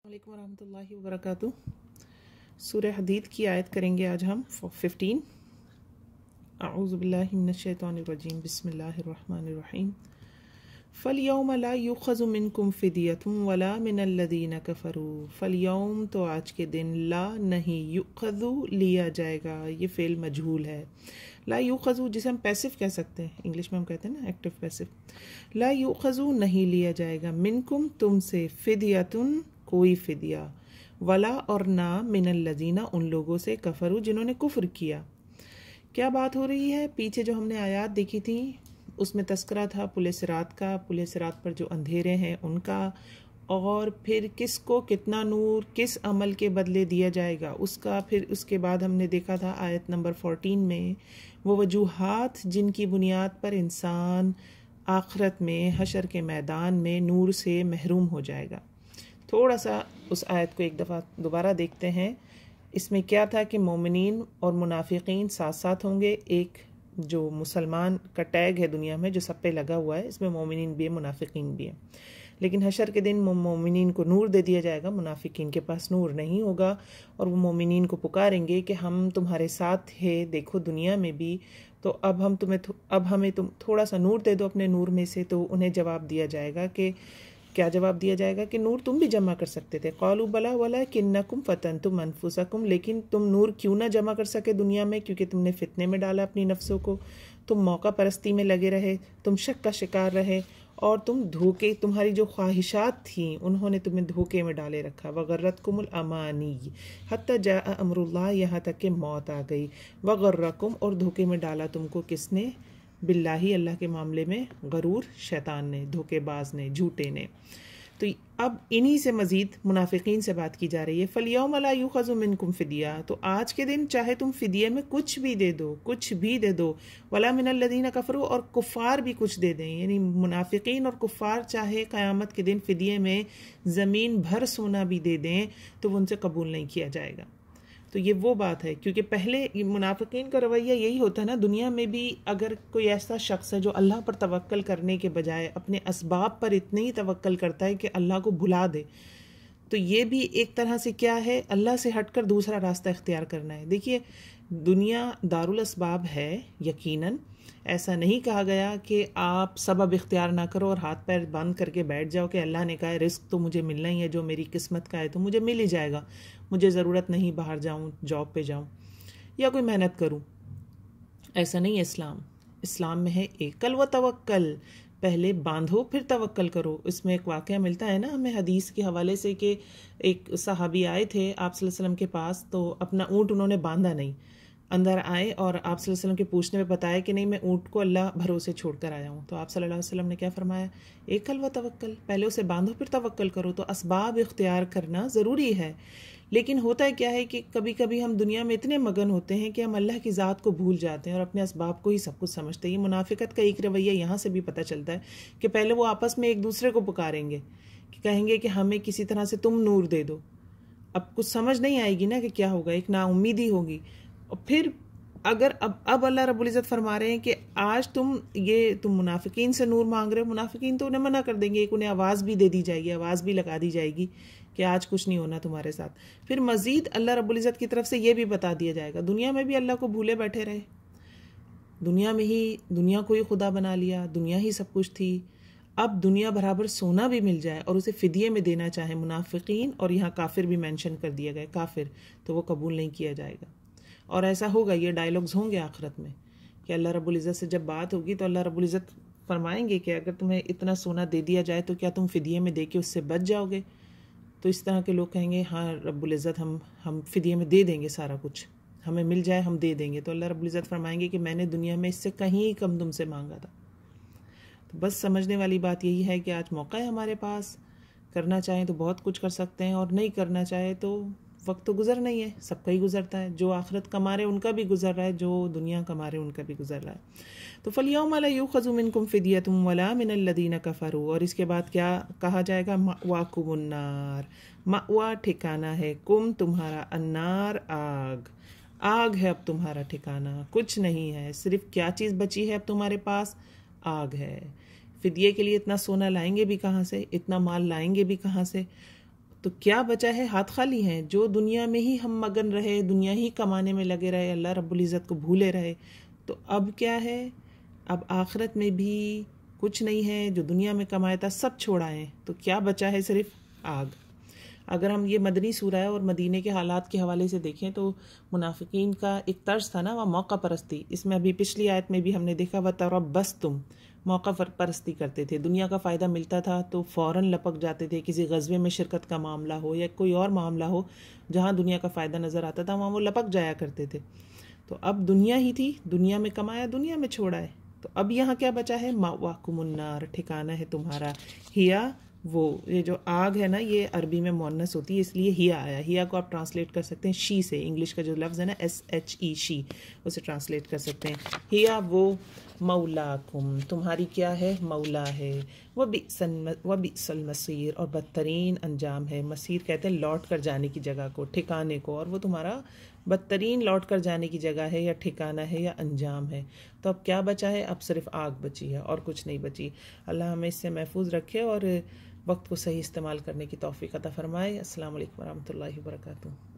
السلام علیکم ورحمۃ اللہ وبرکاتہ۔ سورہ حدید کی آیت کریں گے آج ہم 15۔ اعوذ باللہ من الشیطان الرجیم، بسم اللہ الرحمن الرحیم۔ فَالْيَوْمَ لَا يُؤْخَذُ مِنْكُمْ فِدْيَةٌ وَلَا مِنَ الَّذِينَ كَفَرُوا۔ فَالْيَوْمَ تو آج کے دن، لا نہیں، یؤخذ لیا جائے گا، یہ فعل مجہول ہے۔ لا یؤخذ جسے ہم پیسو کہہ سکتے ہیں، انگلش میں ہم کہتے ہیں نا ایکٹیو پیسو۔ لا یؤخذ نہیں لیا جائے گا، منکم تم سے، فدیۃ کوئی فدیہ، ولا اور نہ، من الذین ان لوگوں سے، کفروا جنہوں نے کفر کیا۔ کیا بات ہو رہی ہے؟ پیچھے جو ہم نے آیات دیکھی تھی اس میں تذکرہ تھا پل صراط کا، پل صراط پر جو اندھیرے ہیں ان کا، اور پھر کس کو کتنا نور کس عمل کے بدلے دیا جائے گا اس کا۔ پھر اس کے بعد ہم نے دیکھا تھا آیت نمبر 14 میں وہ وجوہات جن کی بنیاد پر انسان آخرت میں حشر کے میدان میں نور سے محروم ہو جائے گا۔ تھوڑا سا اس آیت کو ایک دفعہ دوبارہ دیکھتے ہیں۔ اس میں کیا تھا کہ مومنین اور منافقین ساتھ ساتھ ہوں گے۔ ایک جو مسلمان کا ٹیگ ہے دنیا میں جو سب پہ لگا ہوا ہے، اس میں مومنین بھی ہیں، منافقین بھی ہیں، لیکن حشر کے دن مومنین کو نور دے دیا جائے گا، منافقین کے پاس نور نہیں ہوگا، اور وہ مومنین کو پکاریں گے کہ ہم تمہارے ساتھ ہیں، دیکھو دنیا میں بھی، تو اب ہمیں تم تھوڑا سا نور دے دو اپنے نور میں سے۔ تو انہیں جواب دیا جائے گا کہ کیا جواب دیا جائے گا کہ نور تم بھی جمع کر سکتے تھے۔ قالوا بلا ولکنکم فتنتم انفسکم، لیکن تم نور کیوں نہ جمع کر سکے دنیا میں، کیونکہ تم نے فتنے میں ڈالا اپنی نفسوں کو، تم موقع پرستی میں لگے رہے، تم شک کا شکار رہے، اور تم دھوکے، تمہاری جو خواہشات تھیں انہوں نے تمہیں دھوکے میں ڈالے رکھا۔ وغرتکم الامانی حتی جاء امر اللہ، یہاں تک کہ موت آ گئی۔ وغرکم اور دھوکے میں ڈالا تم کو کس نے؟ باللہ اللہ کے معاملے میں، غرور شیطان نے، دھوکے باز نے، جھوٹے نے۔ تو اب انہی سے مزید منافقین سے بات کی جا رہی ہے۔ فَالْيَوْمَ لَا يُؤْخَذُ مِنْكُمْ فِدْيَةٌ، تو آج کے دن چاہے تم فدیے میں کچھ بھی دے دو، کچھ بھی دے دو، وَلَا مِنَ الَّذِينَ كَفَرُوا، اور کفار بھی کچھ دے دیں، یعنی منافقین اور کفار چاہے قیامت کے دن فدیے میں زمین بھر سونا بھی دے دیں تو وہ ان سے قبول نہیں کیا جائے گا۔ تو یہ وہ بات ہے، کیونکہ پہلے منافقین کا رویہ یہی ہوتا ہے نا، دنیا میں بھی اگر کوئی ایسا شخص ہے جو اللہ پر توکل کرنے کے بجائے اپنے اسباب پر اتنے ہی توکل کرتا ہے کہ اللہ کو بھلا دے، تو یہ بھی ایک طرح سے کیا ہے، اللہ سے ہٹ کر دوسرا راستہ اختیار کرنا ہے۔ دیکھیے دنیا دارالاسباب ہے، یقیناً ایسا نہیں کہا گیا کہ آپ سبب اختیار نہ کرو اور ہاتھ پیر بند کر کے بیٹھ جاؤ کہ اللہ نے کہا ہے رزق تو مجھے ملنا ہی ہے، جو میری قسمت کا ہے تو مجھے مل ہی جائے گا، مجھے ضرورت نہیں باہر جاؤں، جاب پہ جاؤں یا کوئی محنت کروں۔ ایسا نہیں ہے اسلام میں ہے ایکل و توکل، پہلے باندھو پھر توکل کرو۔ اس میں ایک واقعہ ملتا ہے نا ہمیں حدیث کے حوالے سے کہ ایک صحابی آئے تھے آپ صلی اللہ علیہ وسلم کے پاس، تو اپنا اونٹ انہوں نے باندھا نہیں، اندر آئے اور آپ صلی اللہ علیہ وسلم کے پوچھنے میں بتایا کہ نہیں میں اونٹ کو اللہ بھروسے چھوڑ کر آیا ہوں، تو آپ صلی اللہ علیہ وسلم نے کیا فرمایا؟ ایکل و توکل، پہلے اسے باندھو پھر توکل کرو۔ تو اسباب اختیار کرنا ضروری ہے، لیکن ہوتا ہے کیا ہے کہ کبھی کبھی ہم دنیا میں اتنے مگن ہوتے ہیں کہ ہم اللہ کی ذات کو بھول جاتے ہیں اور اپنے اسباب کو ہی سب کچھ سمجھتے ہیں۔ یہ منافقت کا ایک رویہ یہاں سے بھی پتہ چلتا ہے کہ پہلے وہ آپس میں ایک دوسرے کو پکاریں گے، کہ کہیں گے کہ ہمیں کسی طرح سے تم نور دے دو، اب کچھ سمجھ نہیں آئے گی نا کہ کیا ہوگا، ایک نا امیدی ہوگی، اور پھر اگر اب اللہ رب العزت فرما رہے ہیں کہ آج تم منافقین سے نور مانگ رہے ہو، منافقین تو انہیں منع کر دیں گے، ایک انہیں آواز بھی دے دی جائے گی، آواز بھی لگا دی جائے گی کہ آج کچھ نہیں ہونا تمہارے ساتھ۔ پھر مزید اللہ رب العزت کی طرف سے یہ بھی بتا دیا جائے گا، دنیا میں بھی اللہ کو بھولے بیٹھے رہے، دنیا کو ہی خدا بنا لیا، دنیا ہی سب کچھ تھی، اب دنیا برابر سونا بھی مل جائے اور اسے فدیے میں دینا چاہے منافقین، اور یہاں کافر بھی مینشن کر دیا گیا، کافر، تو وہ قبول نہیں کیا جائے گا۔ اور ایسا ہوگا، یہ ڈائلاگز ہوں گے آخرت میں کہ اللہ رب العزت سے جب بات ہوگی تو اللہ رب العزت فرمائیں گے کہ اگر تمہیں اتنا سونا دے دیا جائے تو کیا تم فدیے میں دے کے اس سے بچ جاؤ گے؟ تو اس طرح کے لوگ کہیں گے ہاں رب العزت ہم فدیے میں دے دیں گے، سارا کچھ ہمیں مل جائے ہم دے دیں گے۔ تو اللہ رب العزت فرمائیں گے کہ میں نے دنیا میں اس سے کہیں کم تم سے مانگا تھا۔ تو بس سمجھنے والی بات یہی ہے کہ آج موقع ہے ہمارے پاس، کرنا چاہیں تو بہت کچھ کر سکتے ہیں، اور نہیں کرنا چاہے تو وقت تو گزر نہیں ہے، سب کا ہی گزرتا ہے، جو آخرت کما رہے ان کا بھی گزر رہا ہے، جو دنیا کما رہے ان کا بھی گزر رہا ہے۔ تو فَالْيَوْمَ لَا يُؤْخَذُ مِنْكُمْ فِدْيَةٌ وَلَا مِنَ الَّذِينَ كَفَرُوا، اور اس کے بعد کیا کہا جائے گا؟ مَأْوَاكُمُ النَّارُ، مأوا ٹھکانہ ہے، کم تمہارا، النار آگ ہے اب تمہارا ٹھکانہ، کچھ نہیں ہے، صرف کیا چیز بچی ہے اب تمہارے پاس؟ آگ ہے۔ فدیے کے لیے اتنا سونا لائیں گے بھی کہاں سے، اتنا مال لائیں گے بھی کہاں سے؟ تو کیا بچا ہے؟ ہاتھ خالی ہیں. جو دنیا میں ہی ہم مگن رہے، دنیا ہی کمانے میں لگے رہے، اللہ رب العزت کو بھولے رہے، تو اب کیا ہے؟ اب آخرت میں بھی کچھ نہیں ہے. جو دنیا میں کمایا تھا سب چھوڑا ہے، تو کیا بچا ہے؟ صرف آگ. اگر ہم یہ مدنی سورہ ہے اور مدینے کے حالات کے حوالے سے دیکھیں تو منافقین کا ایک طرز تھا نا، وہ موقع پرستی. اس میں ابھی پچھلی آیت میں بھی ہم نے دیکھا وَتَرَبَّصْتُمْ، موقع پرستی کرتے تھے. دنیا کا فائدہ ملتا تھا تو فوراً لپک جاتے تھے. کسی غزوے میں شرکت کا معاملہ ہو یا کوئی اور معاملہ ہو، جہاں دنیا کا فائدہ نظر آتا تھا وہاں وہ لپک جایا کرتے تھے. تو اب دنیا ہی تھی، دنیا میں کمایا، دنیا میں چھوڑا ہے. تو اب یہاں کیا بچا ہے؟ مأواکم النار، ٹھکانہ ہے تمہارا. ہیا، وہ یہ جو آگ ہے نا، یہ عربی میں مؤنث ہوتی ہے، اس لیے ہیا آیا. ہیا کو آپ ٹرانسلیٹ کر سکتے ہیں شی سے. انگلش کا جو لفظ ہے نا SHE، شی، اسے ٹرانسلیٹ کر سکتے ہیں. ہیا وہ مولاکم، تمہاری کیا ہے؟ مولا ہے. وبئس المصیر، اور بدترین انجام ہے. مصیر کہتے ہیں لوٹ کر جانے کی جگہ کو، ٹھکانے کو، اور وہ تمہارا بدترین لوٹ کر جانے کی جگہ ہے یا ٹھکانہ ہے یا انجام ہے. تو اب کیا بچا ہے؟ اب صرف آگ بچی ہے اور کچھ نہیں بچی. اللہ ہمیں اس سے محفوظ رکھے اور وقت کو صحیح استعمال کرنے کی توفیق عطا فرمائے. السلام علیکم ورحمۃ اللہ وبرکاتہ.